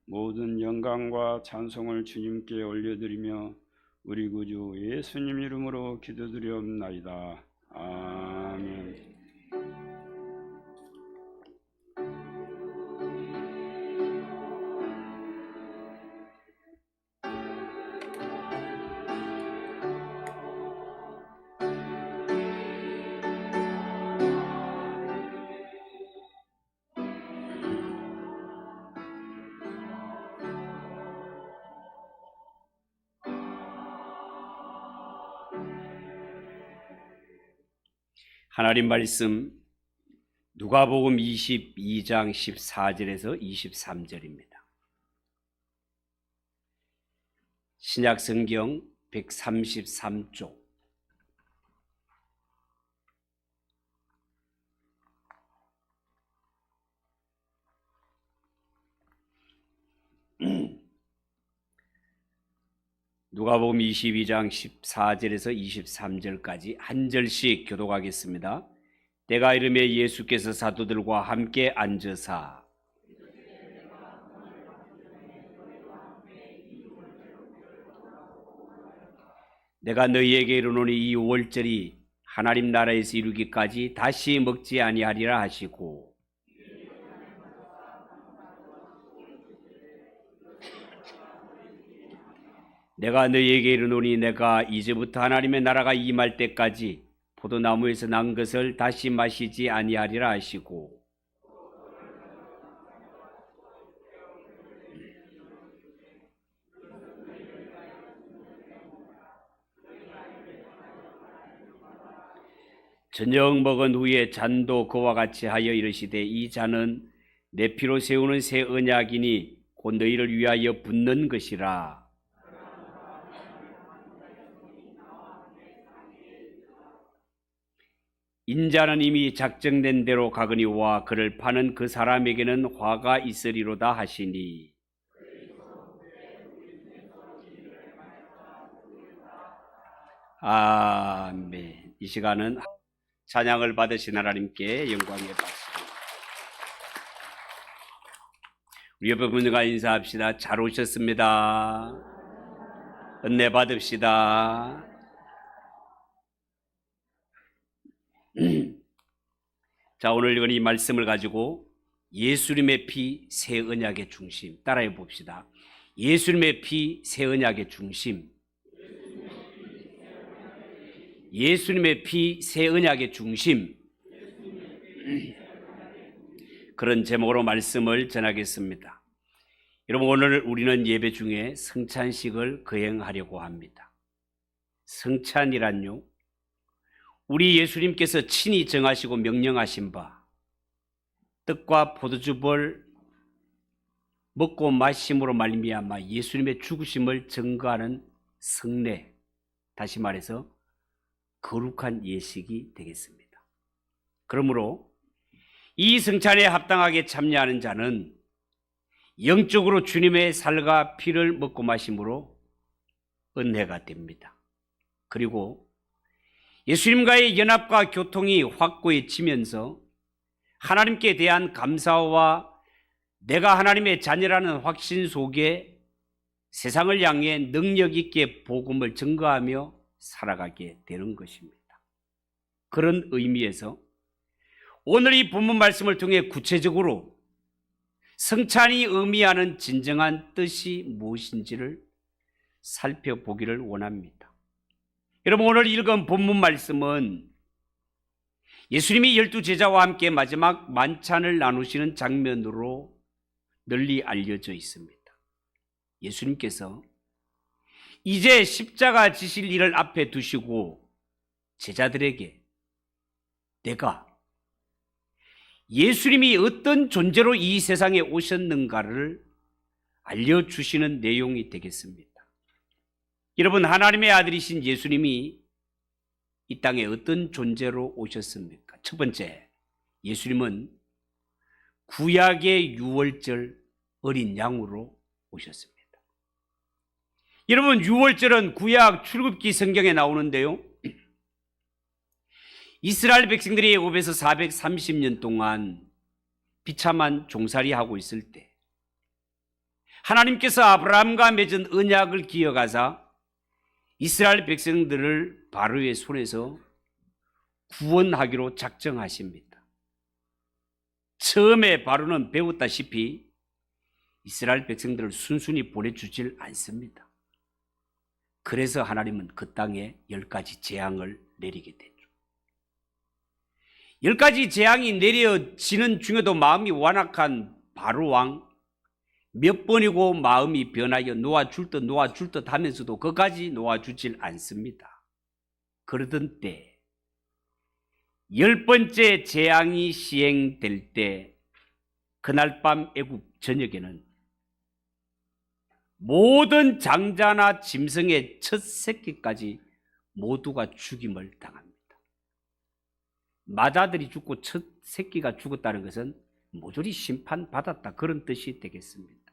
모든 영광과 찬송을 주님께 올려드리며 우리 구주 예수님 이름으로 기도드리옵나이다. 아멘. 하나님 말씀 누가복음 22장 14절에서 23절입니다. 신약 성경 133쪽. 누가복음 22장 14절에서 23절까지 한 절씩 교독하겠습니다. 때가 이르매 예수께서 사도들과 함께 앉으사 내가 너희에게 이르노니 이 월절이 하나님 나라에서 이루기까지 다시 먹지 아니하리라 하시고 내가 너희에게 이르노니 내가 이제부터 하나님의 나라가 임할 때까지 포도나무에서 난 것을 다시 마시지 아니하리라 하시고 저녁 먹은 후에 잔도 그와 같이 하여 이르시되 이 잔은 내 피로 세우는 새 언약이니 곧 너희를 위하여 붓는 것이라. 인자는 이미 작정된 대로 가거니와 그를 파는 그 사람에게는 화가 있으리로다 하시니 아멘. 이 시간은 찬양을 받으신 하나님께 영광의 박수. 우리 옆에 분들과 인사합시다. 잘 오셨습니다. 은혜 받읍시다. 자, 오늘 읽은 이 말씀을 가지고 예수님의 피 새 언약의 중심 따라해 봅시다. 예수님의 피 새 언약의 중심. 예수님의 피 새 언약의 중심. 그런 제목으로 말씀을 전하겠습니다. 여러분, 오늘 우리는 예배 중에 성찬식을 거행하려고 합니다. 성찬이란요, 우리 예수님께서 친히 정하시고 명령하신 바 떡과 포도주를 먹고 마심으로 말미암아 예수님의 죽으심을 증거하는 성례, 다시 말해서 거룩한 예식이 되겠습니다. 그러므로 이 성찬에 합당하게 참여하는 자는 영적으로 주님의 살과 피를 먹고 마심으로 은혜가 됩니다. 그리고 예수님과의 연합과 교통이 확고해지면서 하나님께 대한 감사와 내가 하나님의 자녀라는 확신 속에 세상을 향해 능력 있게 복음을 증거하며 살아가게 되는 것입니다. 그런 의미에서 오늘 이 본문 말씀을 통해 구체적으로 성찬이 의미하는 진정한 뜻이 무엇인지를 살펴보기를 원합니다. 여러분, 오늘 읽은 본문 말씀은 예수님이 12제자와 함께 마지막 만찬을 나누시는 장면으로 널리 알려져 있습니다. 예수님께서 이제 십자가 지실 일을 앞에 두시고 제자들에게 내가 예수님이 어떤 존재로 이 세상에 오셨는가를 알려주시는 내용이 되겠습니다. 여러분, 하나님의 아들이신 예수님이 이 땅에 어떤 존재로 오셨습니까? 첫 번째, 예수님은 구약의 유월절 어린 양으로 오셨습니다. 여러분, 유월절은 구약 출애굽기 성경에 나오는데요, 이스라엘 백성들이 애굽에서 430년 동안 비참한 종살이하고 있을 때 하나님께서 아브라함과 맺은 언약을 기억하사 이스라엘 백성들을 바로의 손에서 구원하기로 작정하십니다. 처음에 바로는 배웠다시피 이스라엘 백성들을 순순히 보내주질 않습니다. 그래서 하나님은 그 땅에 10가지 재앙을 내리게 되죠. 10가지 재앙이 내려지는 중에도 마음이 완악한 바로 왕, 몇 번이고 마음이 변하여 놓아줄 듯 하면서도 그까지 놓아주질 않습니다. 그러던 때 10번째 재앙이 시행될 때 그날 밤 애굽 전역에는 모든 장자나 짐승의 첫 새끼까지 모두가 죽임을 당합니다. 맏아들이 죽고 첫 새끼가 죽었다는 것은 모조리 심판받았다, 그런 뜻이 되겠습니다.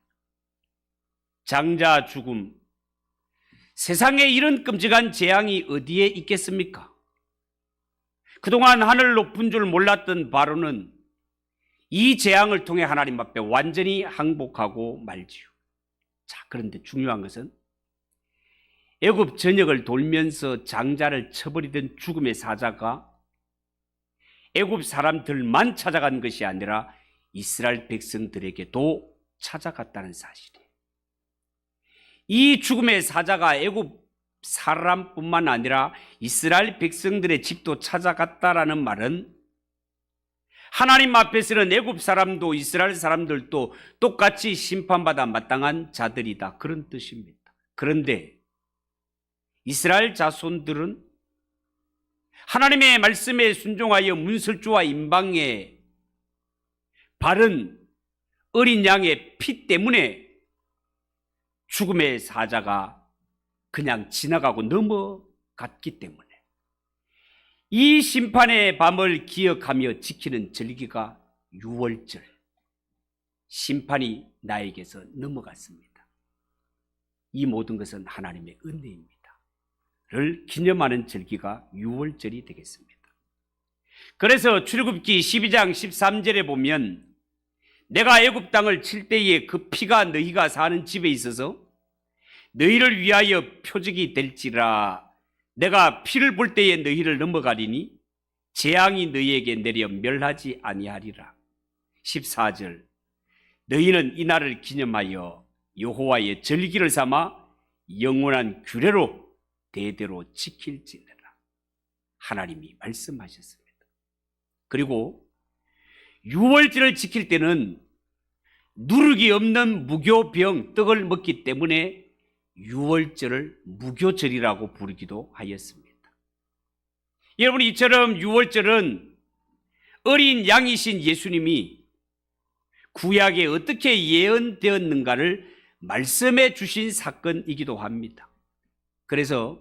장자 죽음, 세상에 이런 끔찍한 재앙이 어디에 있겠습니까? 그동안 하늘 높은 줄 몰랐던 바로는 이 재앙을 통해 하나님 앞에 완전히 항복하고 말지요. 자, 그런데 중요한 것은 애굽 전역을 돌면서 장자를 쳐버리던 죽음의 사자가 애굽 사람들만 찾아간 것이 아니라 이스라엘 백성들에게도 찾아갔다는 사실이에요. 이 죽음의 사자가 애굽 사람뿐만 아니라 이스라엘 백성들의 집도 찾아갔다라는 말은 하나님 앞에서는 애굽 사람도 이스라엘 사람들도 똑같이 심판받아 마땅한 자들이다, 그런 뜻입니다. 그런데 이스라엘 자손들은 하나님의 말씀에 순종하여 문설주와 임방의 바른 어린 양의 피 때문에 죽음의 사자가 그냥 지나가고 넘어갔기 때문에 이 심판의 밤을 기억하며 지키는 절기가 유월절, 심판이 나에게서 넘어갔습니다. 이 모든 것은 하나님의 은혜입니다. 를 기념하는 절기가 유월절이 되겠습니다. 그래서 출애굽기 12장 13절에 보면 내가 애굽 땅을 칠 때에 그 피가 너희가 사는 집에 있어서 너희를 위하여 표적이 될지라, 내가 피를 볼 때에 너희를 넘어가리니 재앙이 너희에게 내려 멸하지 아니하리라. 14절 너희는 이날을 기념하여 여호와의 절기를 삼아 영원한 규례로 대대로 지킬지니라. 하나님이 말씀하셨습니다. 그리고 유월절을 지킬 때는 누룩이 없는 무교병 떡을 먹기 때문에 유월절을 무교절이라고 부르기도 하였습니다. 여러분, 이처럼 유월절은 어린 양이신 예수님이 구약에 어떻게 예언되었는가를 말씀해 주신 사건이기도 합니다. 그래서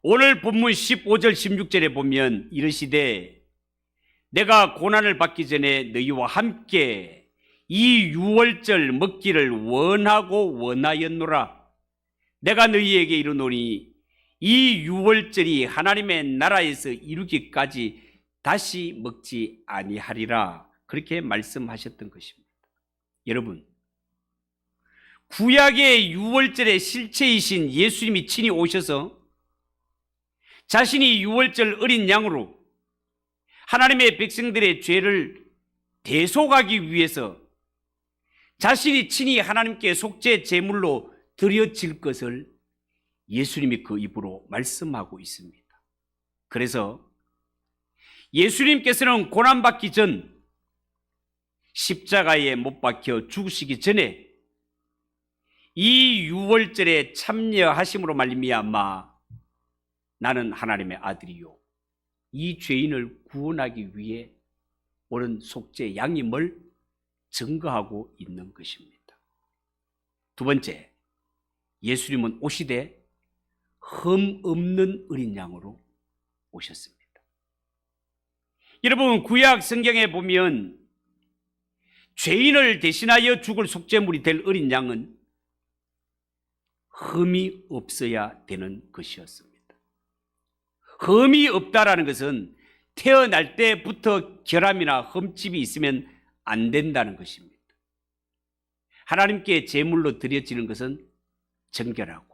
오늘 본문 15절 16절에 보면 이르시되 내가 고난을 받기 전에 너희와 함께 이 유월절 먹기를 원하고 원하였노라. 내가 너희에게 이르노니 이 유월절이 하나님의 나라에서 이루기까지 다시 먹지 아니하리라. 그렇게 말씀하셨던 것입니다. 여러분, 구약의 유월절의 실체이신 예수님이 친히 오셔서 자신이 유월절 어린 양으로 하나님의 백성들의 죄를 대속하기 위해서 자신이 친히 하나님께 속죄 제물로 드려질 것을 예수님이 그 입으로 말씀하고 있습니다. 그래서 예수님께서는 고난받기 전, 십자가에 못 박혀 죽으시기 전에 이 유월절에 참여하심으로 말미암아 나는 하나님의 아들이요 이 죄인을 구원하기 위해 오는 속죄 양임을 증거하고 있는 것입니다. 두 번째, 예수님은 오시되 흠 없는 어린 양으로 오셨습니다. 여러분, 구약 성경에 보면 죄인을 대신하여 죽을 속죄물이 될 어린 양은 흠이 없어야 되는 것이었습니다. 흠이 없다라는 것은 태어날 때부터 결함이나 흠집이 있으면 안 된다는 것입니다. 하나님께 제물로 드려지는 것은 정결하고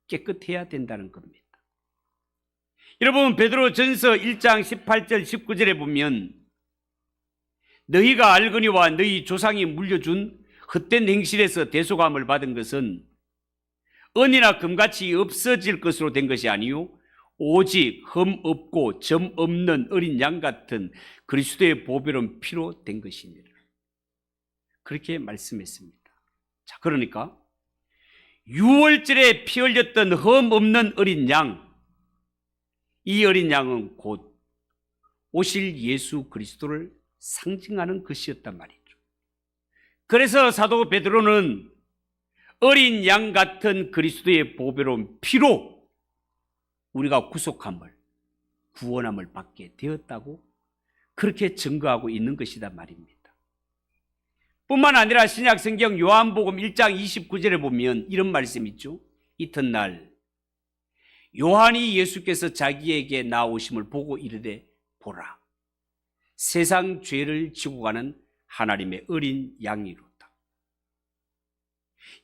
깨끗해야 된다는 겁니다. 여러분, 베드로전서 1장 18절 19절에 보면 너희가 알거니와 너희 조상이 물려준 헛된 행실에서 대속함을 받은 것은 은이나 금같이 없어질 것으로 된 것이 아니요 오직 흠 없고 점 없는 어린 양 같은 그리스도의 보배로운 피로 된 것이니라. 그렇게 말씀했습니다. 자, 그러니까 유월절에 피 흘렸던 흠 없는 어린 양, 이 어린 양은 곧 오실 예수 그리스도를 상징하는 것이었단 말이죠. 그래서 사도 베드로는 어린 양 같은 그리스도의 보배로운 피로 우리가 구속함을, 구원함을 받게 되었다고 그렇게 증거하고 있는 것이다 말입니다. 뿐만 아니라 신약 성경 요한복음 1장 29절에 보면 이런 말씀이 있죠. 이튿날 요한이 예수께서 자기에게 나오심을 보고 이르되 보라, 세상 죄를 지고 가는 하나님의 어린 양이로다.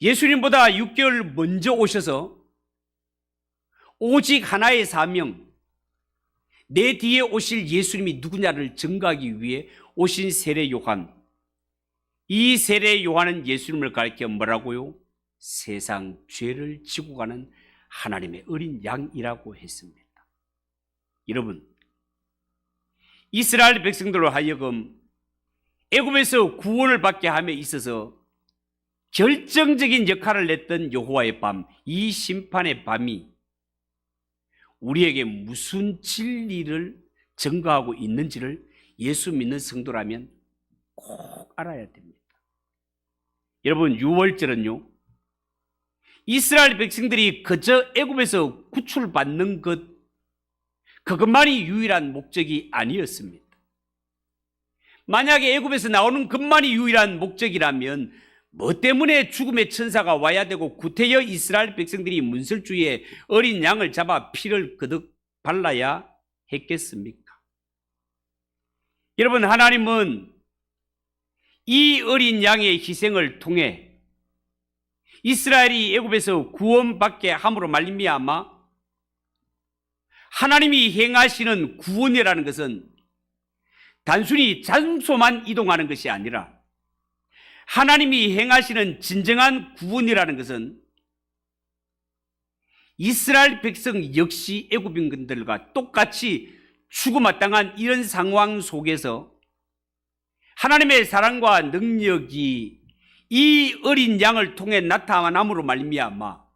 예수님보다 6개월 먼저 오셔서 오직 하나의 사명, 내 뒤에 오실 예수님이 누구냐를 증거하기 위해 오신 세례 요한. 이 세례 요한은 예수님을 가리켜 뭐라고요? 세상 죄를 지고 가는 하나님의 어린 양이라고 했습니다. 여러분, 이스라엘 백성들로 하여금 애굽에서 구원을 받게 함에 있어서 결정적인 역할을 냈던 여호와의 밤, 이 심판의 밤이 우리에게 무슨 진리를 증거하고 있는지를 예수 믿는 성도라면 꼭 알아야 됩니다. 여러분, 유월절은요, 이스라엘 백성들이 그저 애굽에서 구출받는 그것만이 유일한 목적이 아니었습니다. 만약에 애굽에서 나오는 것만이 유일한 목적이라면 뭐 때문에 죽음의 천사가 와야 되고 구태여 이스라엘 백성들이 문설주에 어린 양을 잡아 피를 거듭 발라야 했겠습니까? 여러분, 하나님은 이 어린 양의 희생을 통해 이스라엘이 애굽에서 구원받게 함으로 말미암아 하나님이 행하시는 구원이라는 것은 단순히 장소만 이동하는 것이 아니라 하나님이 행하시는 진정한 구원이라는 것은 이스라엘 백성 역시 애굽인들과 똑같이 죽음마땅한 이런 상황 속에서 하나님의 사랑과 능력이 이 어린 양을 통해 나타남으로 말미암아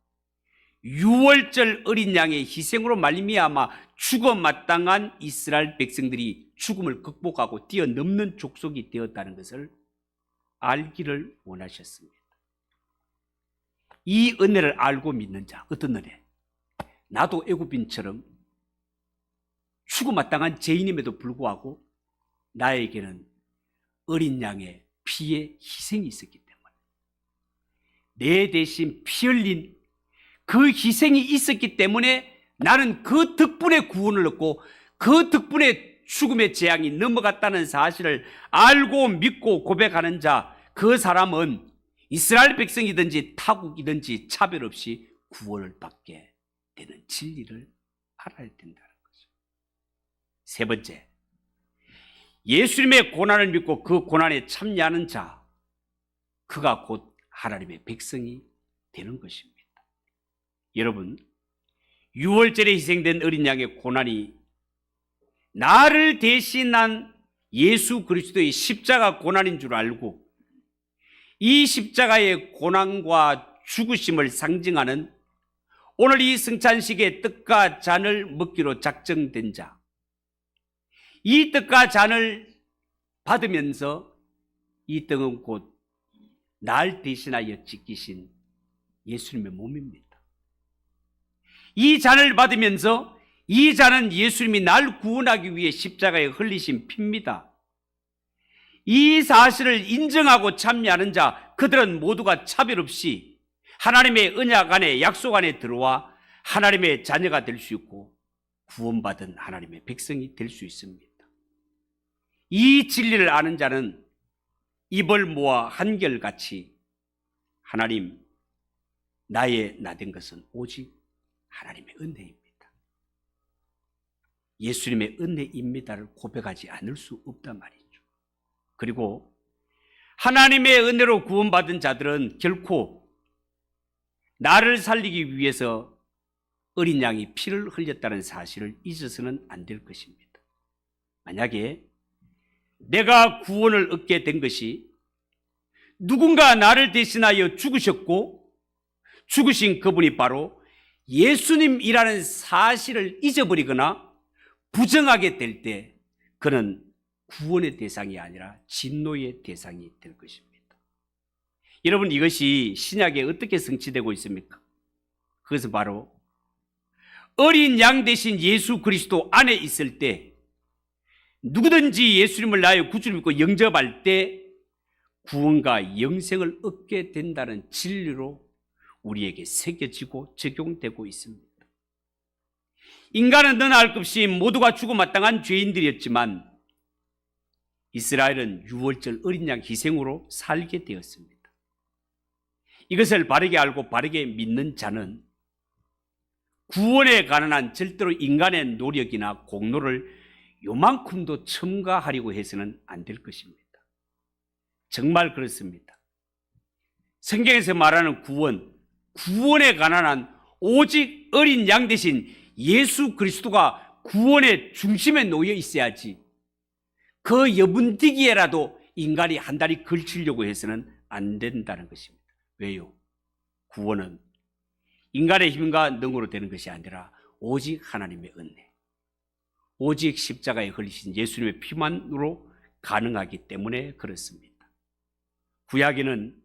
유월절 어린 양의 희생으로 말미암아 죽음마땅한 이스라엘 백성들이 죽음을 극복하고 뛰어넘는 족속이 되었다는 것을 알기를 원하셨습니다. 이 은혜를 알고 믿는 자, 어떤 은혜? 나도 애굽인처럼 죽음마땅한 죄인임에도 불구하고 나에게는 어린 양의 피의 희생이 있었기 때문에 내 대신 피 흘린 그 희생이 있었기 때문에 나는 그 덕분에 구원을 얻고 그 덕분에 죽음의 재앙이 넘어갔다는 사실을 알고 믿고 고백하는 자, 그 사람은 이스라엘 백성이든지 타국이든지 차별 없이 구원을 받게 되는 진리를 알아야 된다는 거죠. 세 번째, 예수님의 고난을 믿고 그 고난에 참여하는 자, 그가 곧 하나님의 백성이 되는 것입니다. 여러분, 유월절에 희생된 어린 양의 고난이 나를 대신한 예수 그리스도의 십자가 고난인 줄 알고 이 십자가의 고난과 죽으심을 상징하는 오늘 이 성찬식의 떡과 잔을 먹기로 작정된 자, 이 떡과 잔을 받으면서 이 떡은 곧 날 대신하여 찢기신 예수님의 몸입니다. 이 잔을 받으면서 이 잔은 예수님이 날 구원하기 위해 십자가에 흘리신 피입니다. 이 사실을 인정하고 참여하는 자, 그들은 모두가 차별 없이 하나님의 언약 안에, 약속 안에 들어와 하나님의 자녀가 될 수 있고 구원받은 하나님의 백성이 될 수 있습니다. 이 진리를 아는 자는 입을 모아 한결같이 하나님, 나의 나된 것은 오직 하나님의 은혜입니다. 예수님의 은혜입니다를 고백하지 않을 수 없단 말이죠. 그리고 하나님의 은혜로 구원받은 자들은 결코 나를 살리기 위해서 어린 양이 피를 흘렸다는 사실을 잊어서는 안 될 것입니다. 만약에 내가 구원을 얻게 된 것이 누군가 나를 대신하여 죽으셨고 죽으신 그분이 바로 예수님이라는 사실을 잊어버리거나 부정하게 될 때 그는 구원의 대상이 아니라 진노의 대상이 될 것입니다. 여러분, 이것이 신약에 어떻게 성취되고 있습니까? 그것은 바로 어린 양 대신 예수 그리스도 안에 있을 때 누구든지 예수님을 나의 구주로 믿고 영접할 때 구원과 영생을 얻게 된다는 진리로 우리에게 새겨지고 적용되고 있습니다. 인간은 너나 할 것 없이 모두가 죽어마땅한 죄인들이었지만 이스라엘은 유월절 어린 양 희생으로 살게 되었습니다. 이것을 바르게 알고 바르게 믿는 자는 구원에 관한 한 절대로 인간의 노력이나 공로를 요만큼도 첨가하려고 해서는 안 될 것입니다. 정말 그렇습니다. 성경에서 말하는 구원에 관한 한 오직 어린 양 대신 예수 그리스도가 구원의 중심에 놓여 있어야지 그 여분디기에라도 인간이 한 다리 걸치려고 해서는 안 된다는 것입니다. 왜요? 구원은 인간의 힘과 능으로 되는 것이 아니라 오직 하나님의 은혜, 오직 십자가에 흘리신 예수님의 피만으로 가능하기 때문에 그렇습니다. 구약에는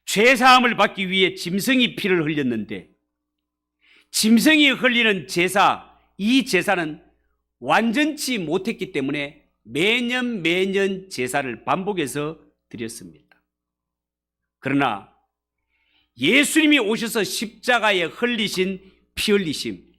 죄사함을 받기 위해 짐승이 피를 흘렸는데 짐승이 흘리는 제사, 이 제사는 완전치 못했기 때문에 매년 제사를 반복해서 드렸습니다. 그러나 예수님이 오셔서 십자가에 흘리신 피 흘리심,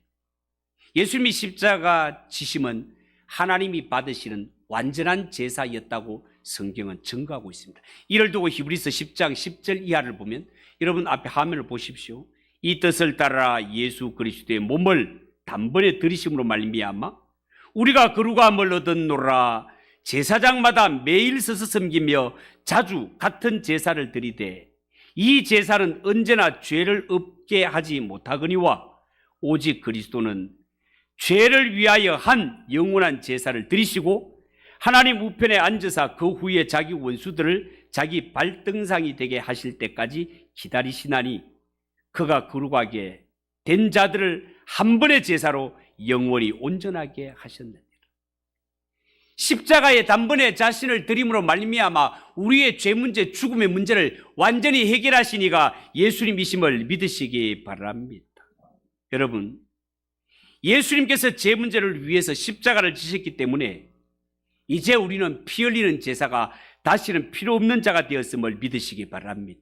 예수님이 십자가 지심은 하나님이 받으시는 완전한 제사였다고 성경은 증거하고 있습니다. 이를 두고 히브리서 10장 10절 이하를 보면, 여러분 앞에 화면을 보십시오. 이 뜻을 따라 예수 그리스도의 몸을 단번에 들이심으로 말미암아 우리가 거룩함을 얻었노라. 제사장마다 매일 서서 섬기며 자주 같은 제사를 드리되 이 제사는 언제나 죄를 없게 하지 못하거니와 오직 그리스도는 죄를 위하여 한 영원한 제사를 드리시고 하나님 우편에 앉으사 그 후에 자기 원수들을 자기 발등상이 되게 하실 때까지 기다리시나니 그가 거룩하게 된 자들을 한 번의 제사로 영원히 온전하게 하셨느니라. 십자가에 단번에 자신을 드림으로 말미암아 우리의 죄 문제, 죽음의 문제를 완전히 해결하시니가 예수님이심을 믿으시기 바랍니다. 여러분, 예수님께서 죄 문제를 위해서 십자가를 지셨기 때문에 이제 우리는 피 흘리는 제사가 다시는 필요 없는 자가 되었음을 믿으시기 바랍니다.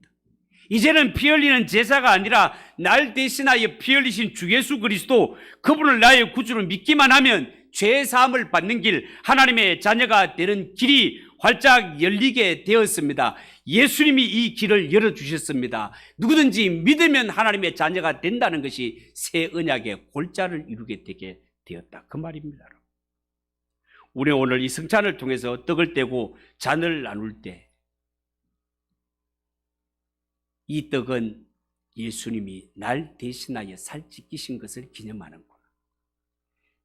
이제는 피 흘리는 제사가 아니라 날 대신하여 피 흘리신 주 예수 그리스도, 그분을 나의 구주로 믿기만 하면 죄 사함을 받는 길, 하나님의 자녀가 되는 길이 활짝 열리게 되었습니다. 예수님이 이 길을 열어주셨습니다. 누구든지 믿으면 하나님의 자녀가 된다는 것이 새 언약의 골자를 이루게 되게 되었다, 그 말입니다. 우리 오늘 이 성찬을 통해서 떡을 떼고 잔을 나눌 때 이 떡은 예수님이 날 대신하여 살찌기신 것을 기념하는구나.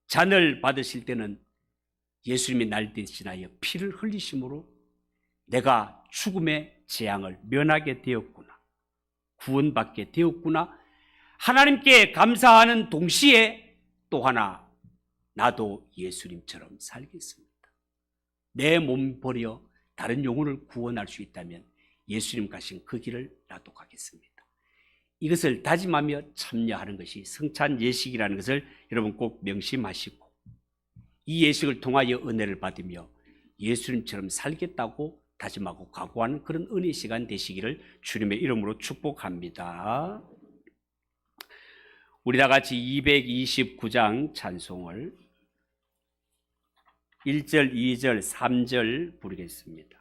잔을 받으실 때는 예수님이 날 대신하여 피를 흘리심으로 내가 죽음의 재앙을 면하게 되었구나, 구원받게 되었구나, 하나님께 감사하는 동시에 또 하나, 나도 예수님처럼 살겠습니다. 내 몸 버려 다른 영혼을 구원할 수 있다면 예수님 가신 그 길을 나도 가겠습니다. 이것을 다짐하며 참여하는 것이 성찬 예식이라는 것을 여러분 꼭 명심하시고, 이 예식을 통하여 은혜를 받으며 예수님처럼 살겠다고 다짐하고 각오하는 그런 은혜 시간 되시기를 주님의 이름으로 축복합니다. 우리 다 같이 229장 찬송을 1절, 2절, 3절 부르겠습니다.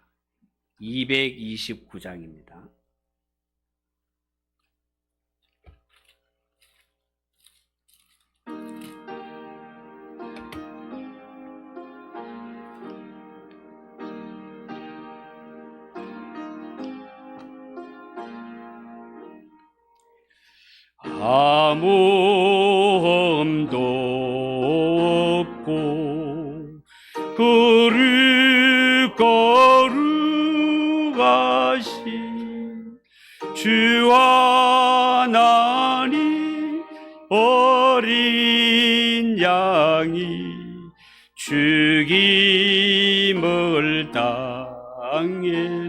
229장입니다. 아무험도 없고 거룩하신 주 하나님 어린 양이 죽임을 당해